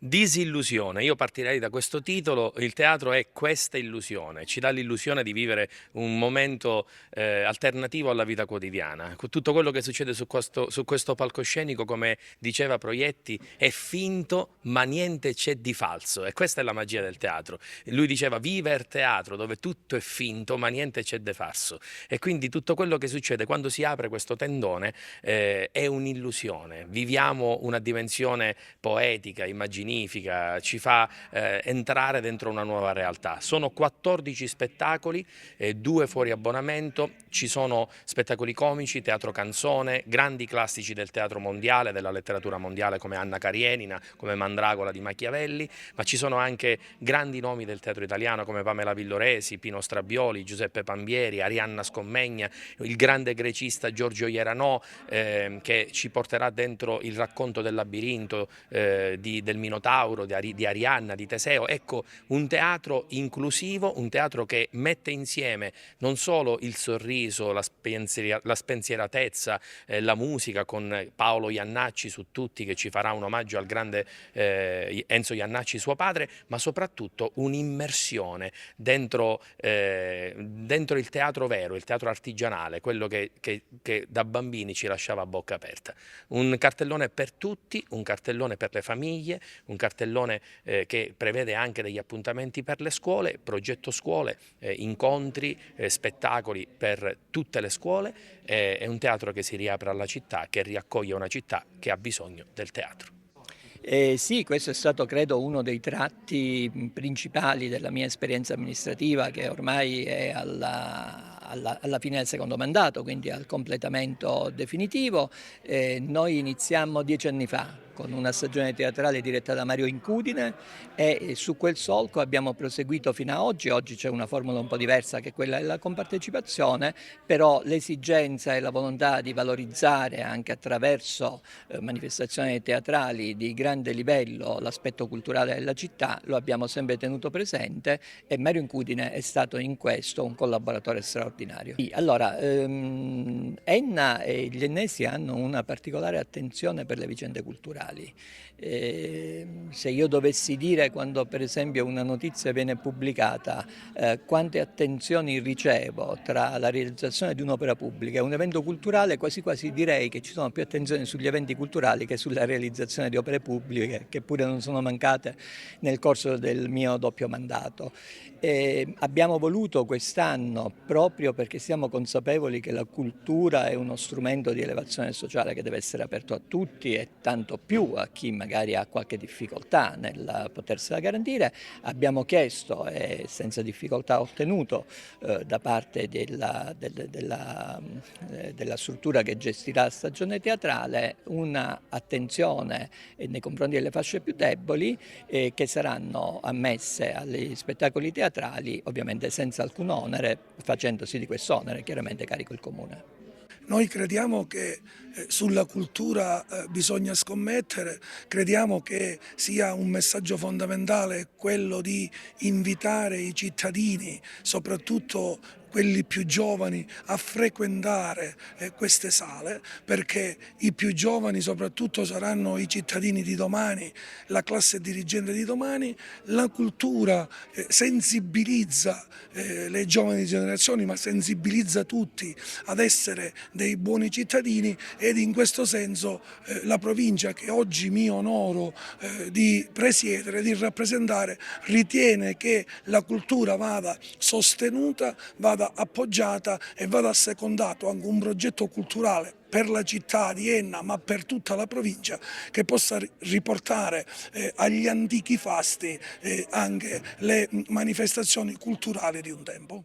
Disillusione, io partirei da questo titolo, il teatro è questa illusione, ci dà l'illusione di vivere un momento alternativo alla vita quotidiana. Tutto quello che succede su questo palcoscenico, come diceva Proietti, è finto ma niente c'è di falso, e questa è la magia del teatro. Lui diceva viver teatro, dove tutto è finto ma niente c'è di falso, e quindi tutto quello che succede quando si apre questo tendone è un'illusione, viviamo una dimensione poetica, immaginifica, ci fa entrare dentro una nuova realtà. Sono 14 spettacoli, 2 fuori abbonamento, ci sono spettacoli comici, teatro canzone, grandi classici del teatro mondiale, della letteratura mondiale come Anna Karenina, come Mandragola di Machiavelli, ma ci sono anche grandi nomi del teatro italiano come Pamela Villoresi, Pino Strabioli, Giuseppe Pambieri, Arianna Scommegna, il grande grecista Giorgio Ieranò, che ci porterà dentro il racconto del labirinto, del Minotauro, di Arianna, di Teseo. Ecco, un teatro inclusivo, un teatro che mette insieme non solo il sorriso, la spensieratezza, la musica, con Paolo Iannacci su tutti, che ci farà un omaggio al grande Enzo Iannacci, suo padre, ma soprattutto un'immersione dentro il teatro vero, il teatro artigianale, quello che da bambini ci lasciava a bocca aperta. Un cartellone per tutti, un cartellone per le famiglie, un cartellone che prevede anche degli appuntamenti per le scuole, progetto scuole, incontri, spettacoli per tutte le scuole. È un teatro che si riapre alla città, che riaccoglie una città che ha bisogno del teatro. Sì, questo è stato credo uno dei tratti principali della mia esperienza amministrativa, che ormai è alla fine del secondo mandato, quindi al completamento definitivo. Noi iniziammo 10 anni fa con una stagione teatrale diretta da Mario Incudine e su quel solco abbiamo proseguito fino a oggi. Oggi c'è una formula un po' diversa, che è quella della compartecipazione, però l'esigenza e la volontà di valorizzare anche attraverso manifestazioni teatrali di grande livello l'aspetto culturale della città lo abbiamo sempre tenuto presente, e Mario Incudine è stato in questo un collaboratore straordinario. Allora, Enna e gli ennesi hanno una particolare attenzione per le vicende culturali. Se io dovessi dire, quando per esempio una notizia viene pubblicata, quante attenzioni ricevo tra la realizzazione di un'opera pubblica e un evento culturale, quasi quasi direi che ci sono più attenzioni sugli eventi culturali che sulla realizzazione di opere pubbliche, che pure non sono mancate nel corso del mio doppio mandato. Abbiamo voluto quest'anno, proprio perché siamo consapevoli che la cultura è uno strumento di elevazione sociale che deve essere aperto a tutti, e tanto più a chi magari ha qualche difficoltà nel potersela garantire, abbiamo chiesto e senza difficoltà ottenuto da parte della struttura che gestirà la stagione teatrale una attenzione nei confronti delle fasce più deboli, che saranno ammesse agli spettacoli teatrali, ovviamente senza alcun onere, facendosi di questo onere chiaramente carico il Comune. Noi crediamo che sulla cultura bisogna scommettere, crediamo che sia un messaggio fondamentale quello di invitare i cittadini, soprattutto quelli più giovani, a frequentare queste sale, perché i più giovani soprattutto saranno i cittadini di domani, la classe dirigente di domani. La cultura sensibilizza le giovani generazioni, ma sensibilizza tutti ad essere dei buoni cittadini, ed in questo senso la provincia, che oggi mi onoro di presiedere, di rappresentare, ritiene che la cultura vada sostenuta, vada appoggiata e vada assecondato anche un progetto culturale per la città di Enna, ma per tutta la provincia, che possa riportare agli antichi fasti anche le manifestazioni culturali di un tempo.